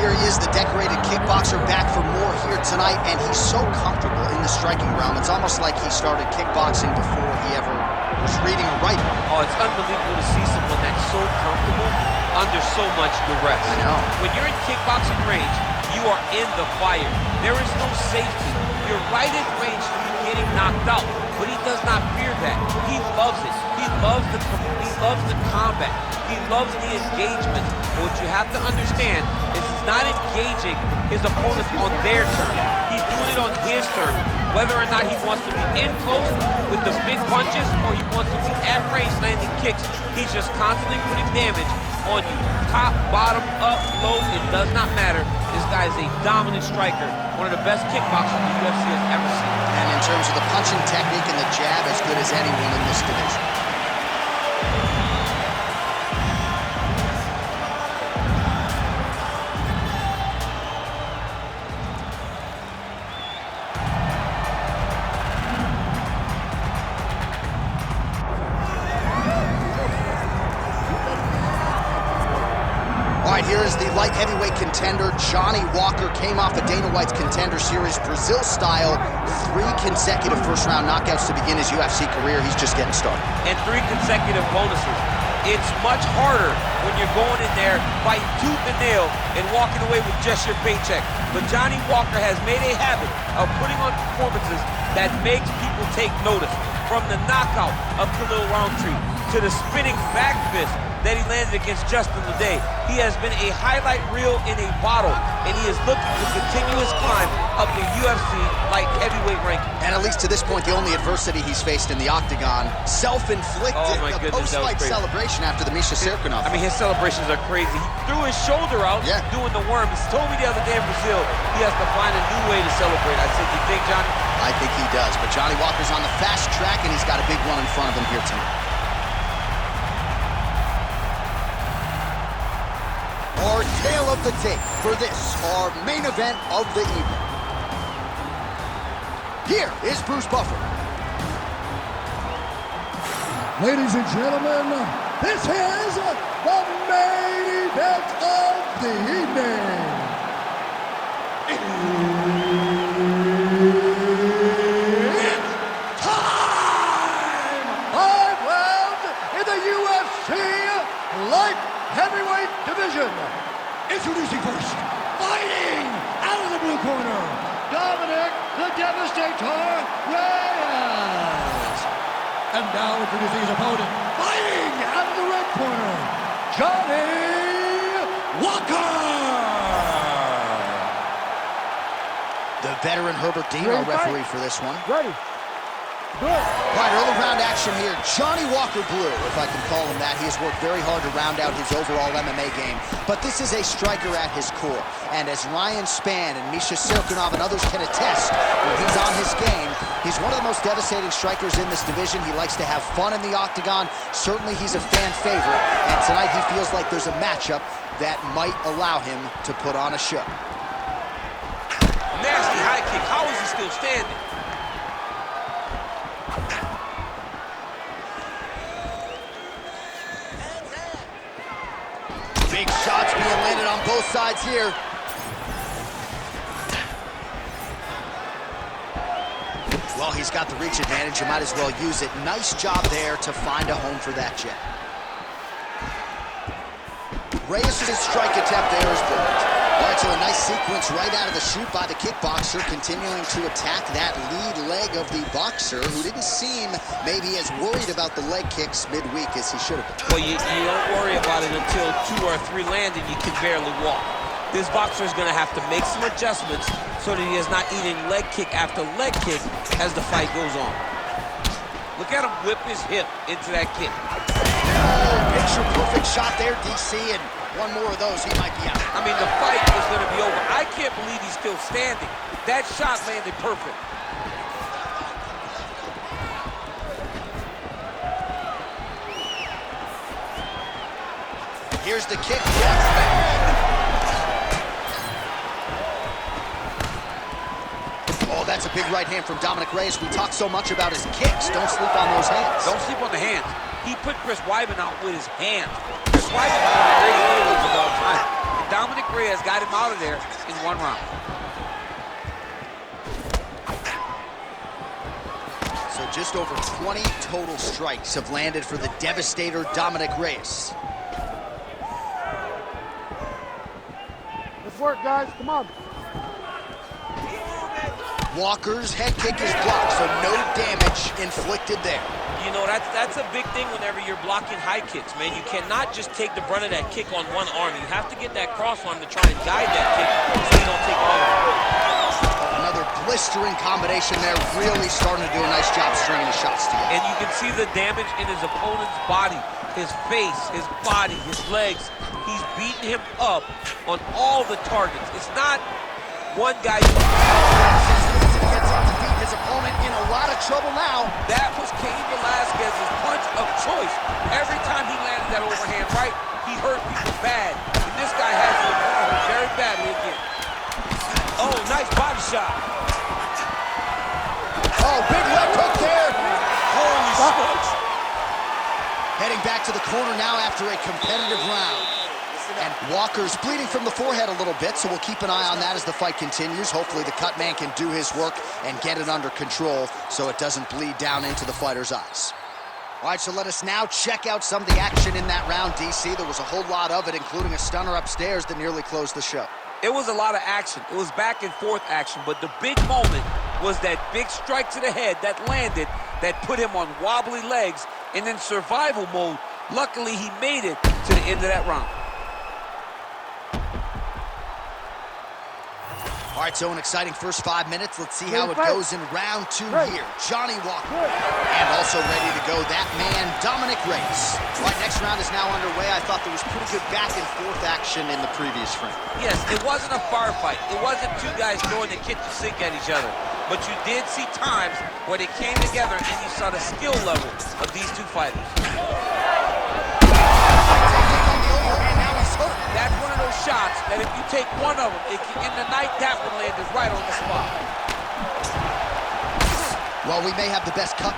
Here he is, the decorated kickboxer, back for more here tonight, and he's so comfortable in the striking realm. It's almost like he started kickboxing before he ever was reading or writing. Oh, it's unbelievable to see someone that's so comfortable under so much duress. I know. When you're in kickboxing range, you are in the fire. There is no safety. You're right in range to be getting knocked out, but he does not fear that. He loves it. He loves the combat. He loves the engagement. But what you have to understand is he's not engaging his opponents on their turn. He's doing it on his turn. Whether or not he wants to be in close with the big punches or he wants to be at range landing kicks, he's just constantly putting damage on you. Top, bottom, up, low, it does not matter. This guy is a dominant striker, one of the best kickboxers the UFC has ever seen. And in terms of the punching technique and the jab, as good as anyone in this division. Here is the light heavyweight contender, Johnny Walker. Came off of Dana White's Contender Series, Brazil style. 3 consecutive first-round knockouts to begin his UFC career. He's just getting started. And 3 consecutive bonuses. It's much harder when you're going in there, fighting tooth and nail, and walking away with just your paycheck. But Johnny Walker has made a habit of putting on performances that makes people take notice. From the knockout of Khalil Roundtree to the spinning back fist that he landed against Justin Leday. He has been a highlight reel in a bottle, and he is looking to continue his climb up the UFC light heavyweight ranking. And at least to this point, the only adversity he's faced in the octagon, self-inflicted. Oh my goodness, post-fight celebration after the Misha Serkinov. I mean, his celebrations are crazy. He threw his shoulder out doing the worm. He told me the other day in Brazil he has to find a new way to celebrate. I said, you think, Johnny? I think he does, but Johnny Walker's on the fast track, and he's got a big one in front of him here tonight. Our tale of the tape for this, our main event of the evening. Here is Bruce Buffer. Ladies and gentlemen, this is the main event of the evening. It's time! 5 rounds in the UFC light heavyweight division. Introducing first, fighting out of the blue corner, Dominick the Devastator Reyez. And now introducing his opponent, fighting out of the red corner, Johnny Walker. The veteran Herbert Dean, our referee for this one. Ready. Good. All right, early round action here. Johnny Walker Blue, if I can call him that. He has worked very hard to round out his overall MMA game, but this is a striker at his core. And as Ryan Spann and Misha Serkinov and others can attest, when he's on his game, he's one of the most devastating strikers in this division. He likes to have fun in the octagon. Certainly he's a fan favorite, and tonight he feels like there's a matchup that might allow him to put on a show. Nasty high kick. How is he still standing? Big shots being landed on both sides here. Well, he's got the reach advantage. You might as well use it. Nice job there to find a home for that jab. Reyes' strike attempt there is blocked. All right, so a nice sequence right out of the chute by the kickboxer, continuing to attack that lead leg of the boxer, who didn't seem maybe as worried about the leg kicks midweek as he should have been. Well, you don't worry about it until 2 or 3 land and you can barely walk. This boxer is going to have to make some adjustments so that he is not eating leg kick after leg kick as the fight goes on. Look at him whip his hip into that kick. Oh, picture-perfect shot there, DC, and one more of those, he might be out. I mean, the fight is going to be over. I can't believe he's still standing. That shot landed perfect. Here's the kick. Oh, that's a big right hand from Dominick Reyez. We talk so much about his kicks. Don't sleep on those hands. Don't sleep on the hands. He put Chris Weidman out with his hands. Chris Weidman was one of the greatest heavyweights of all time. And Dominick Reyez got him out of there in 1 round. So just over 20 total strikes have landed for the devastator Dominick Reyez. Let's work, guys. Come on. Walker's head kick is blocked, so no damage inflicted there. You know, that's a big thing whenever you're blocking high kicks, man. You cannot just take the brunt of that kick on one arm. You have to get that cross arm to try and guide that kick so you don't take all of it. Another blistering combination there, really starting to do a nice job stringing the shots together. And you can see the damage in his opponent's body, his face, his body, his legs. He's beating him up on all the targets. It's not one guy. His opponent in a lot of trouble now. That was Cain Velasquez's punch of choice. Every time he landed that overhand right, he hurt people bad. And this guy has him hurt very badly again. Oh, nice body shot. Oh, big left hook there. Holy smokes. Heading back to the corner now after a competitive round. And Walker's bleeding from the forehead a little bit, so we'll keep an eye on that as the fight continues. Hopefully the cut man can do his work and get it under control so it doesn't bleed down into the fighter's eyes. All right, so let us now check out some of the action in that round, DC. There was a whole lot of it, including a stunner upstairs that nearly closed the show. It was a lot of action. It was back and forth action, but the big moment was that big strike to the head that landed, that put him on wobbly legs, and in survival mode, luckily he made it to the end of that round. All right, so an exciting first 5 minutes. Let's see how it goes in round 2 here. Johnny Walker, and also ready to go, that man, Dominick Reyez. All right, next round is now underway. I thought there was pretty good back and forth action in the previous frame. Yes, it wasn't a firefight. It wasn't two guys throwing the kitchen sink at each other. But you did see times where they came together and you saw the skill level of these two fighters. That's one of those shots that if you take one of them, in the night, that one landed right on the spot. Well, we may have the best cut.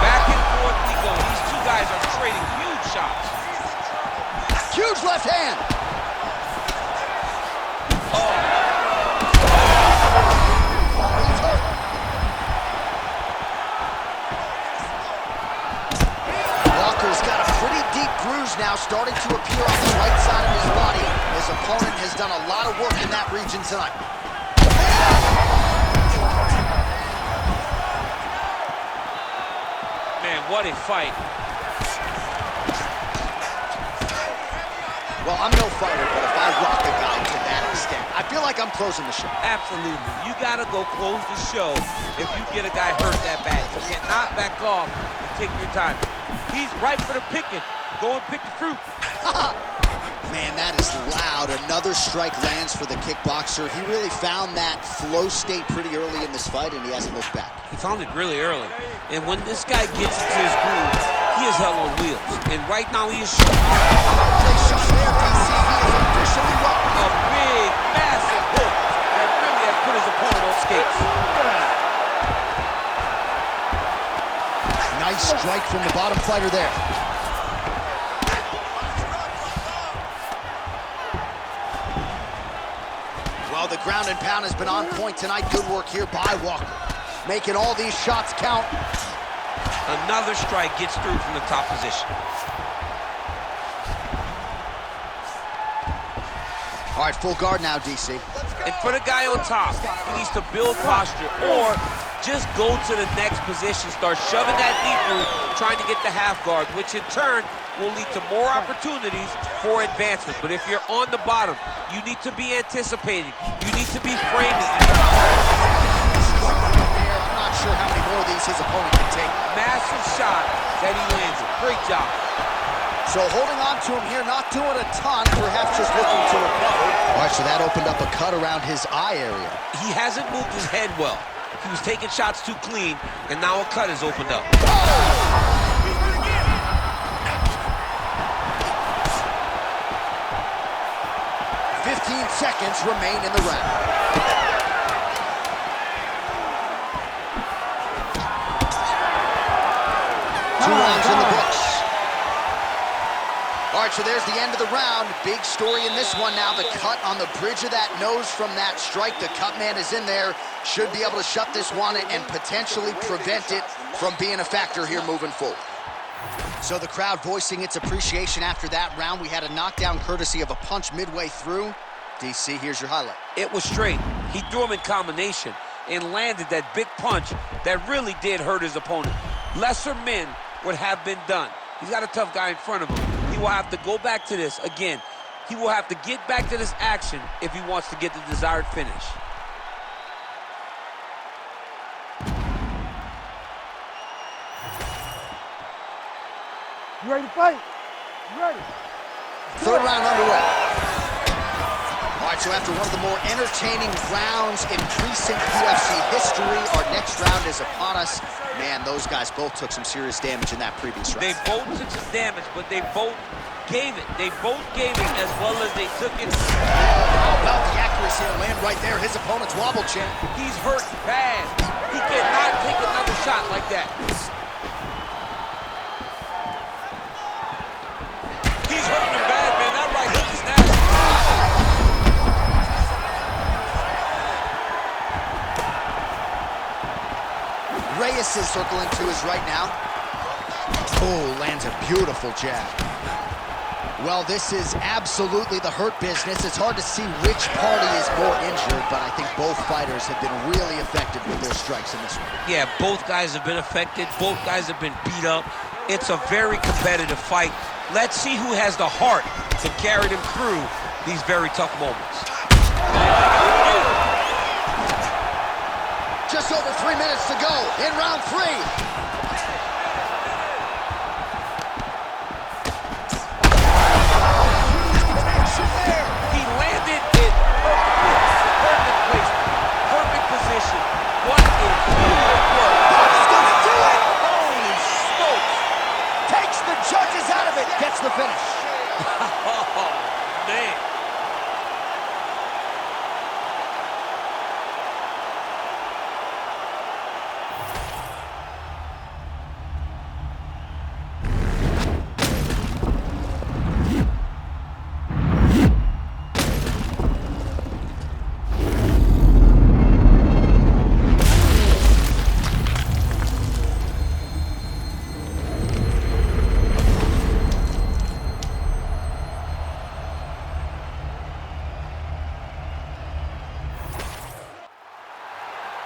Back and forth we go. These two guys are trading huge shots. Huge left hand. Now starting to appear on the right side of his body. His opponent has done a lot of work in that region tonight. Man, what a fight. Well, I'm no fighter, but if I rock a guy to that extent, I feel like I'm closing the show. Absolutely. You gotta go close the show if you get a guy hurt that bad. You cannot back off and take your time. He's ripe for the picking. Go and pick the fruit. Man, that is loud. Another strike lands for the kickboxer. He really found that flow state pretty early in this fight, and he hasn't looked back. He found it really early. And when this guy gets into his groove, he is hell on wheels. And right now he is shooting. Shot there, DC. He is officially up. A big, massive hook that really has put his opponent on skates. Nice strike from the bottom fighter there. Well, the ground and pound has been on point tonight. Good work here by Walker. Making all these shots count. Another strike gets through from the top position. All right, full guard now, DC. And for the guy on top, he needs to build posture or just go to the next position, start shoving that knee through, trying to get the half guard, which in turn will lead to more opportunities for advancement. But if you're on the bottom, you need to be anticipating. You need to be framing. I'm not sure how many more of these his opponent can take. Massive shot that he landed. Great job. So holding on to him here, not doing a ton, perhaps just looking to recover. All right, so that opened up a cut around his eye area. He hasn't moved his head well. He was taking shots too clean, and now a cut has opened up. 15 seconds remain in the round. 2 rounds in the books. All right, so there's the end of the round. Big story in this one now. The cut on the bridge of that nose from that strike. The cut man is in there. Should be able to shut this one and potentially prevent it from being a factor here moving forward. So the crowd voicing its appreciation after that round. We had a knockdown courtesy of a punch midway through. DC, here's your highlight. It was straight. He threw him in combination and landed that big punch that really did hurt his opponent. Lesser men would have been done. He's got a tough guy in front of him. He will have to go back to this. Again, he will have to get back to this action if he wants to get the desired finish. You ready to fight? You ready? Third round underway. All right, so after one of the more entertaining rounds in recent UFC history, our next round is upon us. Man, those guys both took some serious damage in that previous round. They both took some damage, but they both gave it. They both gave it as well as they took it. How about the accuracy to land right there? His opponent's wobble chin. He's hurt bad. He cannot take another shot like that. He's hurting him bad, man. That right hook is nasty. Reyes is circling to his right now. Oh, lands a beautiful jab. Well, this is absolutely the hurt business. It's hard to see which party is more injured, but I think both fighters have been really effective with their strikes in this one. Yeah, both guys have been affected. Both guys have been beat up. It's a very competitive fight. Let's see who has the heart to carry them through these very tough moments. Just over 3 minutes to go in round 3. He landed it perfectly. Perfect placement. Perfect position. What a footwork. That's gonna do it! Holy smokes. Takes the judges out of it. Gets the finish. Oh, man.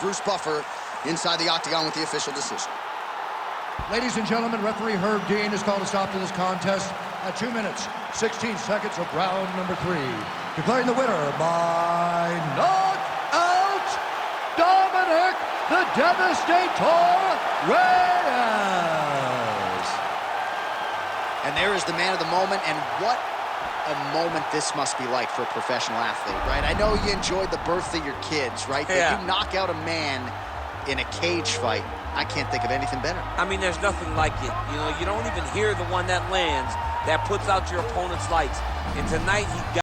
Bruce Buffer inside the octagon with the official decision. Ladies and gentlemen, referee Herb Dean has called a stop to this contest at 2 minutes, 16 seconds of round number 3. Declaring the winner by knockout, Dominick the Devastator Reyez. And there is the man of the moment, and what a moment this must be like for a professional athlete, right? I know you enjoyed the birth of your kids, right? Yeah. But you knock out a man in a cage fight, I can't think of anything better. I mean, there's nothing like it. You know, you don't even hear the one that lands that puts out your opponent's lights. And tonight, he got